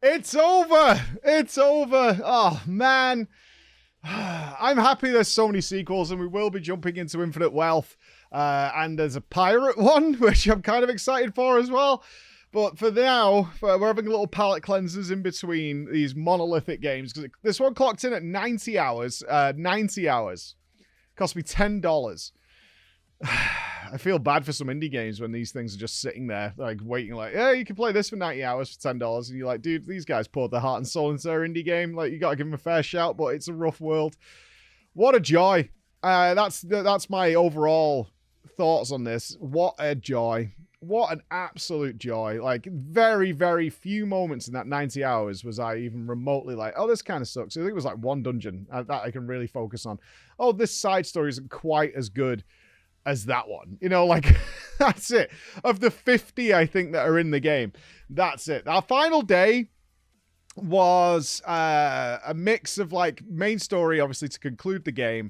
It's over. It's over. Oh, man. I'm happy there's so many sequels, and we will be jumping into Infinite Wealth. And there's a pirate one, which I'm kind of excited for as well. But for now, we're having little palate cleansers in between these monolithic games. Because this one clocked in at 90 hours. 90 hours. Cost me $10. I feel bad for some indie games when these things are just sitting there, like, waiting, like, yeah, you can play this for 90 hours for $10. And you're like, dude, these guys poured their heart and soul into their indie game. Like, you got to give them a fair shout, but it's a rough world. What a joy. That's my overall thoughts on this. What a joy. What an absolute joy. Like, very, very few moments in that 90 hours was I even remotely like, oh, this kind of sucks. I think it was like one dungeon that I can really focus on. Oh, this side story isn't quite as good as that one. You know, like, that's it. Of the 50, I think, that are in the game, that's it. Our final day was a mix of, like, main story, obviously, to conclude the game,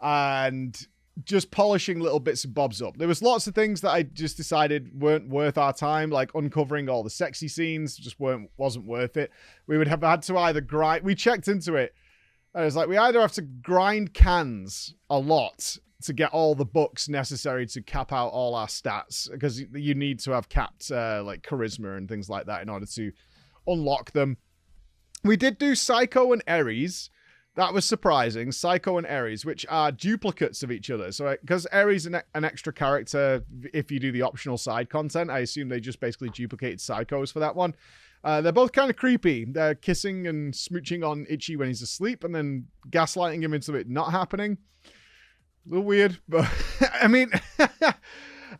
and just polishing little bits and bobs up. There was lots of things that I just decided weren't worth our time, like uncovering all the sexy scenes just wasn't worth it. We would have had to either grind. We checked into it, and it was like, we either have to grind cans a lot to get all the books necessary to cap out all our stats, because you need to have capped like charisma and things like that in order to unlock them. We did do Psycho and Ares. That was surprising. Psycho and Ares, which are duplicates of each other. So, because Ares is an extra character, if you do the optional side content, I assume they just basically duplicated Psychos for that one. They're both kind of creepy. They're kissing and smooching on Itchy when he's asleep, and then gaslighting him into it not happening. A little weird, but I mean,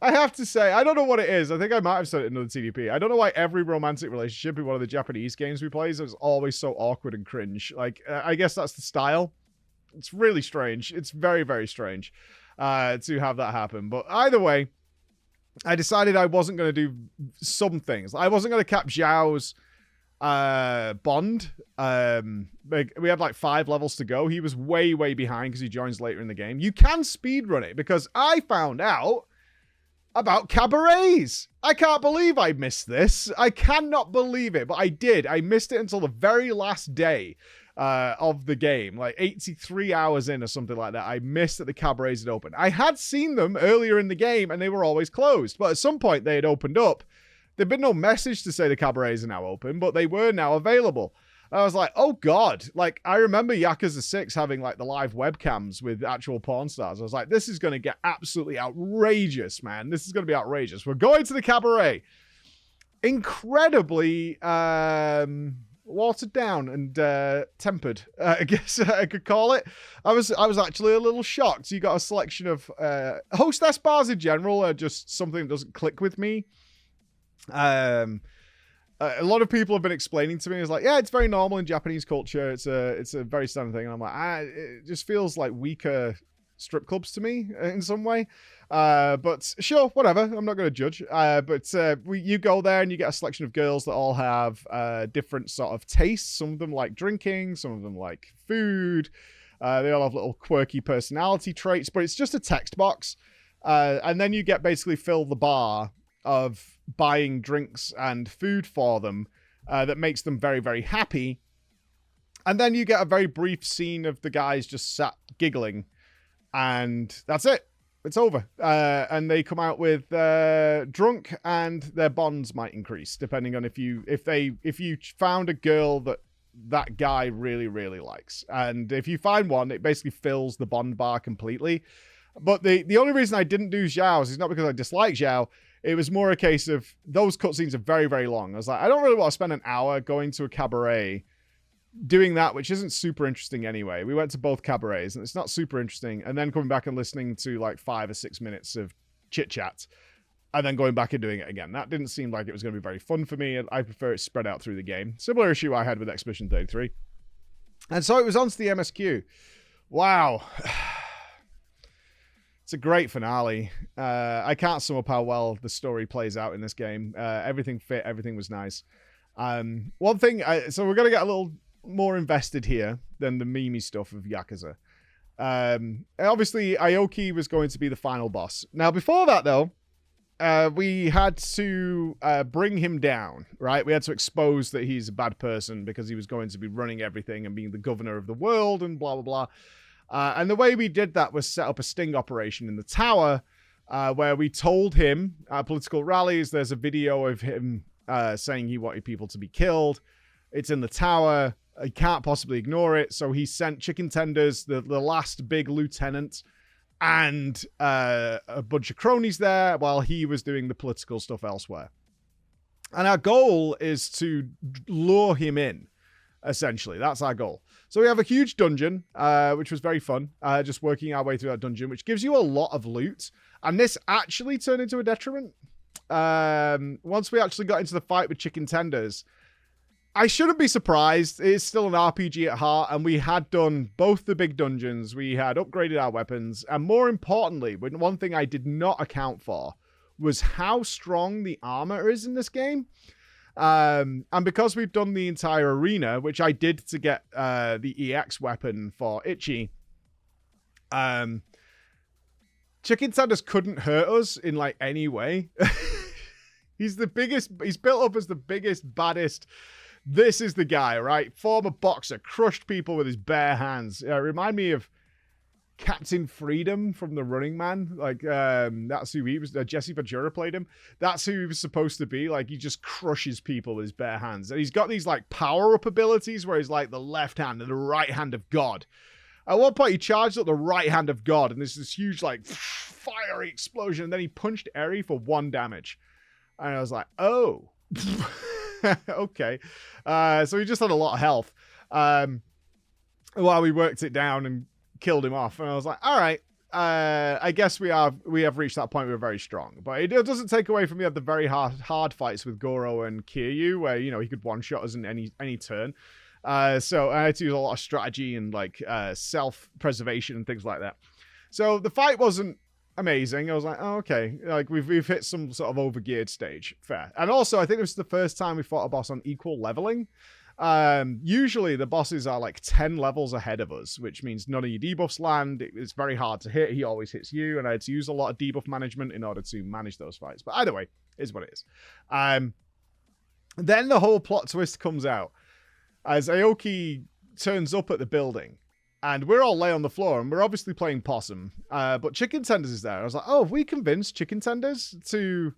I have to say, I don't know what it is. I think I might have said it in another TDP. I don't know why every romantic relationship in one of the Japanese games we play is always so awkward and cringe. Like, I guess that's the style. It's really strange. It's very, very strange to have that happen. But either way, I decided I wasn't going to do some things. I wasn't going to cap Zhao's bond. We had like 5 levels to go. He was way, way behind because he joins later in the game. You can speedrun it, because I found out about cabarets. I can't believe I missed this. I cannot believe it, but I did. I missed it until the very last day of the game, like 83 hours in or something like that. I missed that the cabarets had opened. I had seen them earlier in the game and they were always closed, but at some point they had opened up. There'd been no message to say the cabarets are now open, but they were now available. I was like, oh God. Like, I remember Yakuza 6 having like the live webcams with actual porn stars. I was like, this is going to get absolutely outrageous, man. This is going to be outrageous. We're going to the cabaret. Incredibly watered down and tempered, I guess I could call it. I was actually a little shocked. You got a selection of hostess bars in general are just something that doesn't click with me. A lot of people have been explaining to me, it's like, yeah, it's very normal in Japanese culture. It's a very standard thing. And I'm like, it just feels like weaker strip clubs to me in some way. But sure, whatever. I'm not going to judge. You go there and you get a selection of girls that all have different sort of tastes. Some of them like drinking, some of them like food. They all have little quirky personality traits, but it's just a text box. And then you get basically fill the bar of buying drinks and food for them that makes them very, very happy. And then you get a very brief scene of the guys just sat giggling, and that's it. It's over. And they come out with drunk, and their bonds might increase depending on if you found a girl that guy really, really likes. And if you find one, it basically fills the bond bar completely. But the only reason I didn't do Zhao's is not because I dislike Zhao. It was more a case of those cutscenes are very, very long. I was like, I don't really want to spend an hour going to a cabaret doing that, which isn't super interesting anyway. We went to both cabarets and it's not super interesting. And then coming back and listening to like 5 or 6 minutes of chit chat and then going back and doing it again. That didn't seem like it was going to be very fun for me. And I prefer it spread out through the game. Similar issue I had with Expedition 33. And so it was on to the MSQ. Wow. It's a great finale. I can't sum up how well the story plays out in this game. Everything fit. Everything was nice. One thing, so we're going to get a little more invested here than the memey stuff of Yakuza. Obviously, Aoki was going to be the final boss. Now, before that, though, we had to bring him down, right? We had to expose that he's a bad person because he was going to be running everything and being the governor of the world and blah, blah, blah. And the way we did that was set up a sting operation in the tower where we told him at political rallies, there's a video of him saying he wanted people to be killed. It's in the tower. He can't possibly ignore it. So he sent chicken tenders, the last big lieutenant, and a bunch of cronies there while he was doing the political stuff elsewhere. And our goal is to lure him in, essentially. That's our goal. So we have a huge dungeon, which was very fun, just working our way through that dungeon, which gives you a lot of loot. And this actually turned into a detriment. Once we actually got into the fight with chicken tenders, I shouldn't be surprised. It's still an RPG at heart, and we had done both the big dungeons. We had upgraded our weapons, and more importantly, one thing I did not account for was how strong the armor is in this game. And because we've done the entire arena, which I did to get the EX weapon for Itchy, Chicken Tenders couldn't hurt us in like any way. He's the biggest. He's built up as the biggest, baddest. This is the guy, right? Former boxer, crushed people with his bare hands. Remind me of Captain Freedom from The Running Man. Like, that's who he was. Jesse Ventura played him. That's who he was supposed to be. Like, he just crushes people with his bare hands. And he's got these, like, power-up abilities where he's, like, the left hand and the right hand of God. At one point, he charged up the right hand of God, and there's this huge, like, fiery explosion, and then he punched Eri for 1 damage. And I was like, oh. Okay. So he just had a lot of health while we worked it down and killed him off. And I was like, all right, I guess we have reached that point where we're very strong. But it doesn't take away from the other very hard fights with Goro and Kiryu, where, you know, he could one-shot us in any turn. So I had to use a lot of strategy and, like, self-preservation and things like that. So the fight wasn't amazing. I was like, oh, okay. Like, we've hit some sort of overgeared stage. Fair. And also, I think this is the first time we fought a boss on equal leveling. Usually the bosses are like 10 levels ahead of us, which means none of your debuffs land. It's very hard to hit. He always hits you, and I had to use a lot of debuff management in order to manage those fights. But either way, it is what it is. Then the whole plot twist comes out as Aoki turns up at the building. And we're all lay on the floor, and we're obviously playing possum. But Chicken Tenders is there. I was like, oh, have we convinced Chicken Tenders to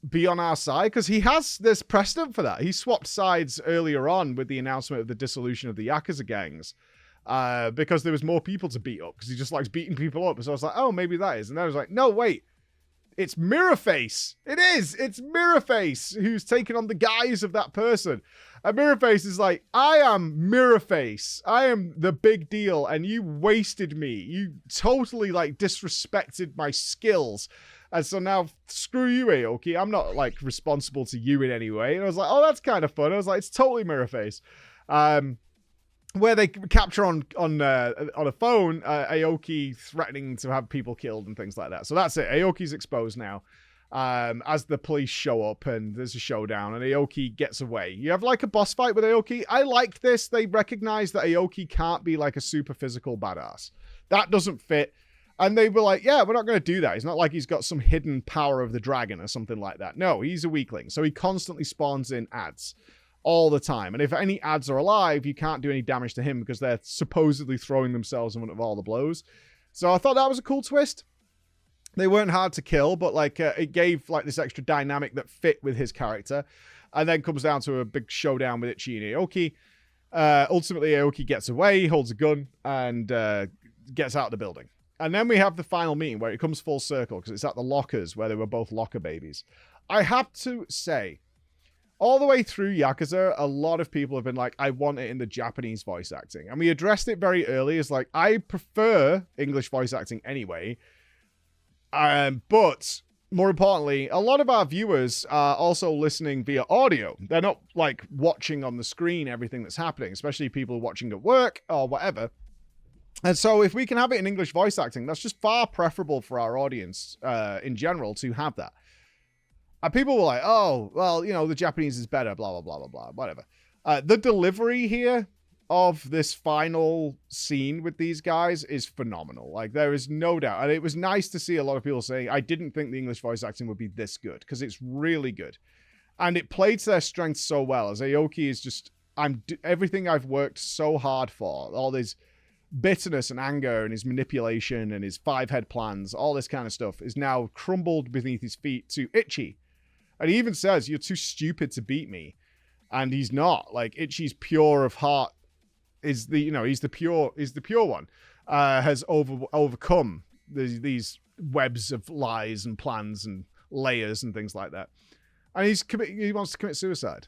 be on our side? Because there's precedent for that. He swapped sides earlier on with the announcement of the dissolution of the Yakuza gangs. Because there was more people to beat up, because he just likes beating people up. So I was like, oh, maybe that is. And then I was like, no, wait. It's Mirrorface. It is. It's Mirrorface who's taken on the guise of that person. And Mirrorface is like, I am Mirrorface. I am the big deal. And you wasted me. You totally, like, disrespected my skills. And so now, screw you, Aoki. I'm not, like, responsible to you in any way. And I was like, oh, that's kind of fun. I was like, it's totally Mirrorface. Where they capture on a phone Aoki threatening to have people killed and things like that. So that's it. Aoki's exposed now as the police show up and there's a showdown and Aoki gets away. You have like a boss fight with Aoki. I liked this. They recognize that Aoki can't be like a super physical badass. That doesn't fit. And they were like, yeah, we're not going to do that. It's not like he's got some hidden power of the dragon or something like that. No, he's a weakling. So he constantly spawns in ads all the time. And if any ads are alive, you can't do any damage to him because they're supposedly throwing themselves in front of all the blows. So I thought that was a cool twist. They weren't hard to kill, but like it gave like this extra dynamic that fit with his character. And then comes down to a big showdown with Itchy and Aoki. Ultimately, Aoki gets away, holds a gun, and gets out of the building. And then we have the final meeting where it comes full circle because it's at the lockers where they were both locker babies. I have to say, all the way through Yakuza, a lot of people have been like, I want it in the Japanese voice acting. And we addressed it very early as like, I prefer English voice acting anyway. But more importantly, a lot of our viewers are also listening via audio. They're not like watching on the screen everything that's happening, especially people watching at work or whatever. And so if we can have it in English voice acting, that's just far preferable for our audience in general to have that. And people were like, oh, well, you know, the Japanese is better, blah, blah, blah, blah, blah, whatever. The delivery here of this final scene with these guys is phenomenal. Like, there is no doubt. And it was nice to see a lot of people saying, I didn't think the English voice acting would be this good, because it's really good. And it played to their strengths so well, as Aoki is just, everything I've worked so hard for, all this bitterness and anger and his manipulation and his 5-head plans, all this kind of stuff is now crumbled beneath his feet to Ichi. And he even says, you're too stupid to beat me. And he's not. Like, Ichi's pure of heart is the, he's the pure one, has overcome these webs of lies and plans and layers and things like that. And he wants to commit suicide.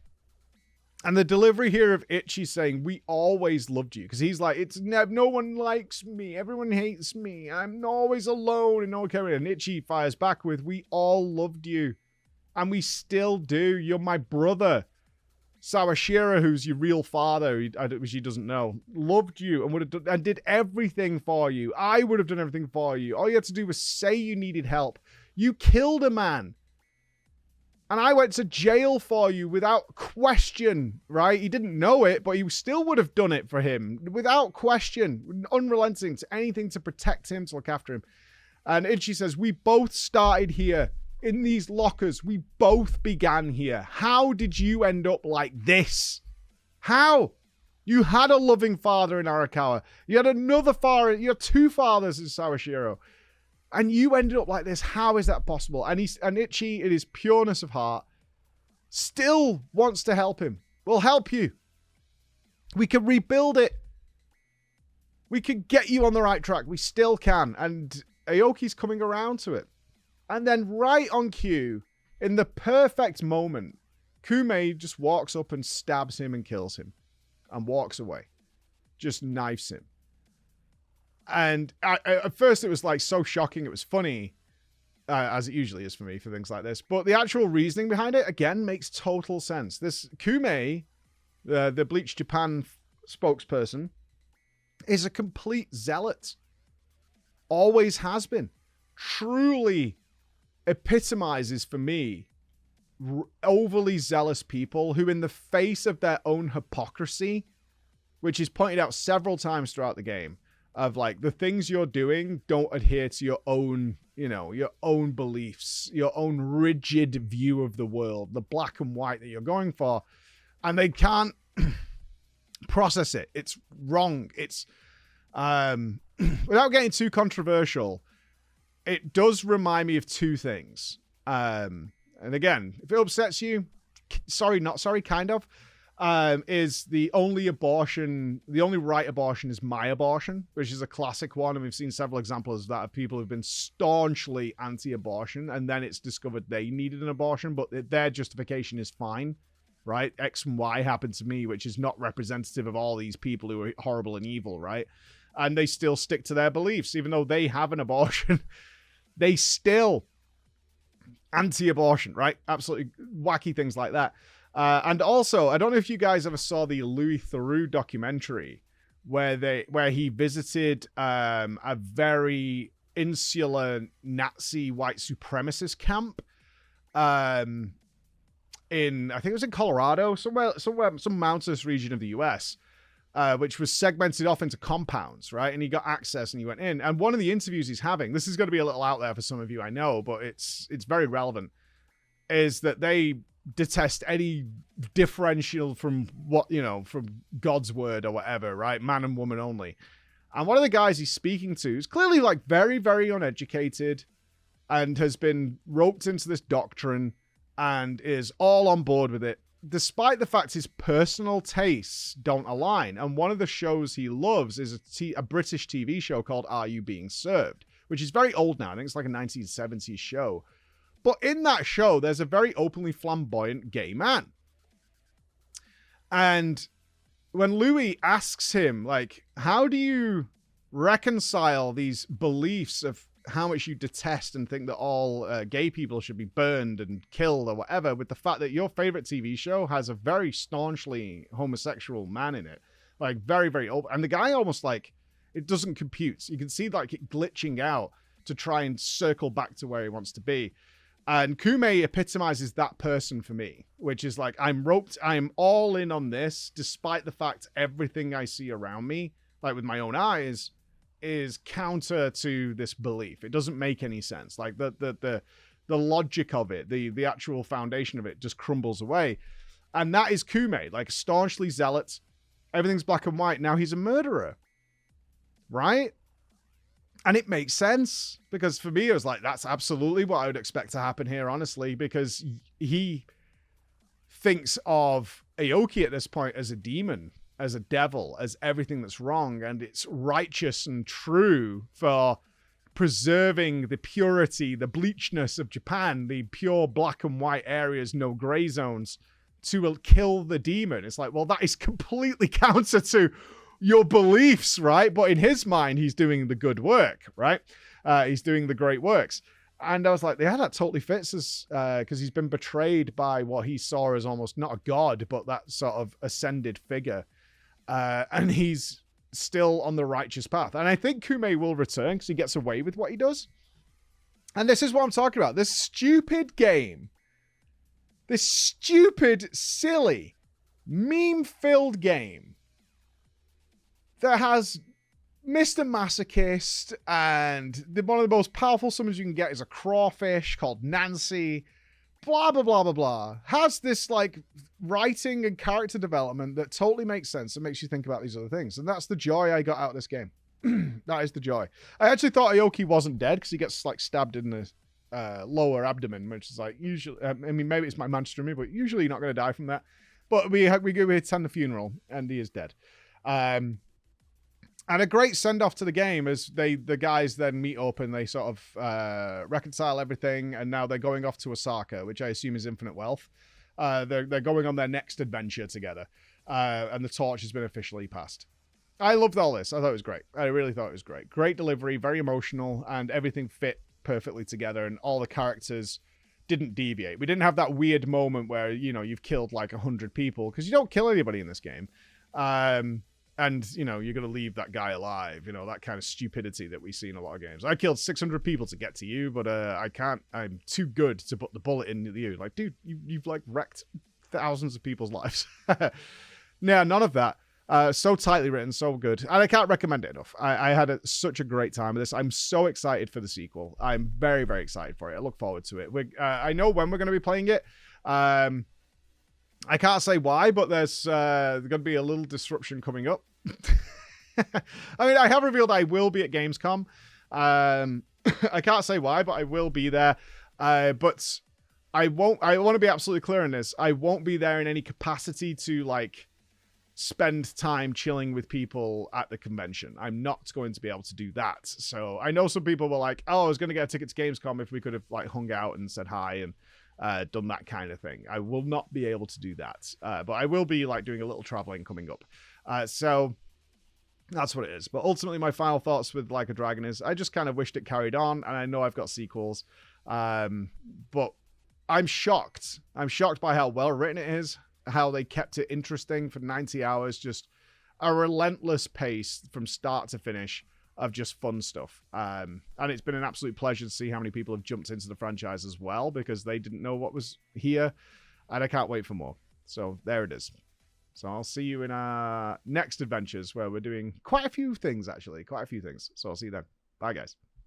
And the delivery here of Ichi saying, we always loved you. Because he's like, no one likes me. Everyone hates me. I'm always alone and no one cares. And Ichi fires back with, we all loved you. And we still do. You're my brother. Sawashiro, who's your real father, which he doesn't know, loved you and would have done, and did everything for you. I would have done everything for you. All you had to do was say you needed help. You killed a man. And I went to jail for you without question, right? He didn't know it, but he still would have done it for him without question, unrelenting to anything to protect him, to look after him. And Ichi says, we both started here in these lockers. We both began here. How did you end up like this? How? You had a loving father in Arakawa. You had another father. You had 2 fathers in Sawashiro. And you ended up like this. How is that possible? And Ichi, in his pureness of heart, still wants to help him. We'll help you. We can rebuild it. We can get you on the right track. We still can. And Aoki's coming around to it. And then right on cue, in the perfect moment, Kume just walks up and stabs him and kills him. And walks away. Just knifes him. And at first it was like so shocking, it was funny, as it usually is for me for things like this. But the actual reasoning behind it, again, makes total sense. This Kume, the Bleach Japan spokesperson, is a complete zealot. Always has been. Truly epitomizes for me overly zealous people who, in the face of their own hypocrisy, which is pointed out several times throughout the game, of like, the things you're doing don't adhere to your own, your own beliefs, your own rigid view of the world, the black and white that you're going for. And they can't process it. It's wrong. It's, without getting too controversial, it does remind me of 2 things. And again, if it upsets you, sorry, not sorry, kind of. Is the only right abortion is my abortion, which is a classic one. And we've seen several examples of that, of people who've been staunchly anti-abortion, and then it's discovered they needed an abortion, but their justification is fine, right? X and Y happened to me, which is not representative of all these people who are horrible and evil, right? And they still stick to their beliefs, even though they have an abortion. They still anti-abortion, right? Absolutely wacky things like that. And also, I don't know if you guys ever saw the Louis Theroux documentary where he visited a very insular Nazi white supremacist camp in, I think it was in Colorado, somewhere, some mountainous region of the US, which was segmented off into compounds, right? And he got access and he went in. And one of the interviews he's having, this is going to be a little out there for some of you, I know, but it's very relevant, is that they detest any differential from from God's word or whatever, right? Man and woman only. And one of the guys he's speaking to is clearly like very, very uneducated and has been roped into this doctrine and is all on board with it, despite the fact his personal tastes don't align. And one of the shows he loves is a British TV show called Are You Being Served, which is very old now. I think it's like a 1970s show. But in that show, there's a very openly flamboyant gay man. And when Louis asks him, like, how do you reconcile these beliefs of how much you detest and think that all gay people should be burned and killed or whatever, with the fact that your favorite TV show has a very staunchly homosexual man in it, like very, very open. And the guy almost like, it doesn't compute. You can see like it glitching out to try and circle back to where he wants to be. And Kume epitomizes that person for me, which is like, I'm roped, I'm all in on this, despite the fact everything I see around me, like with my own eyes, is counter to this belief. It doesn't make any sense. Like the logic of it, the actual foundation of it just crumbles away. And that is Kume, like staunchly zealot. Everything's black and white. Now he's a murderer, right? And it makes sense, because for me, it was like, that's absolutely what I would expect to happen here, honestly, because he thinks of Aoki at this point as a demon, as a devil, as everything that's wrong, and it's righteous and true for preserving the purity, the bleachness of Japan, the pure black and white areas, no gray zones, to kill the demon. It's like, well, that is completely counter to your beliefs, right? But in his mind, he's doing the good work, right? He's doing the great works. And I was like, yeah, that totally fits us, because he's been betrayed by what he saw as almost not a god, but that sort of ascended figure. And he's still on the righteous path. And I think Kume will return because he gets away with what he does. And this is what I'm talking about. This stupid game, this stupid, silly, meme-filled game that has Mr. Masochist, and one of the most powerful summons you can get is a crawfish called Nancy, blah, blah, blah, blah, blah. Has this, like, writing and character development that totally makes sense and makes you think about these other things. And that's the joy I got out of this game. That is the joy. I actually thought Aoki wasn't dead because he gets, like, stabbed in the lower abdomen, which is, like, usually, I mean, maybe it's my Manchester me, but usually you're not going to die from that. But we attend the funeral, and he is dead. And a great send-off to the game as the guys then meet up and they sort of reconcile everything, and now they're going off to Osaka, which I assume is Infinite Wealth. They're going on their next adventure together, and the torch has been officially passed. I loved all this. I thought it was great. I really thought it was great. Great delivery, very emotional, and everything fit perfectly together, and all the characters didn't deviate. We didn't have that weird moment where, you know, you've killed like 100 people, because you don't kill anybody in this game. And, you know, you're going to leave that guy alive, you know, that kind of stupidity that we see in a lot of games. I killed 600 people to get to you, but I can't, I'm too good to put the bullet in you. Like, dude, you've like wrecked thousands of people's lives. Yeah, none of that. So tightly written, so good. And I can't recommend it enough. I had such a great time with this. I'm so excited for the sequel. I'm very, very excited for it. I look forward to it. I know when we're going to be playing it. I can't say why, but there's going to be a little disruption coming up. I mean, I have revealed I will be at Gamescom. I can't say why, but I will be there. But I want to be absolutely clear on this. I won't be there in any capacity to, like, spend time chilling with people at the convention. I'm not going to be able to do that. So I know some people were like, oh, I was going to get a ticket to Gamescom if we could have, like, hung out and said hi and done that kind of thing. I will not be able to do that. But I will be, like, doing a little traveling coming up. So that's what it is. But ultimately, my final thoughts with Like a Dragon is I just kind of wished it carried on, and I know I've got sequels. But I'm shocked. I'm shocked by how well written it is, how they kept it interesting for 90 hours, just a relentless pace from start to finish of just fun stuff. And it's been an absolute pleasure to see how many people have jumped into the franchise as well, because they didn't know what was here, and I can't wait for more. So there it is. So I'll see you in our next adventures, where we're doing quite a few things, actually. Quite a few things. So I'll see you then. Bye, guys.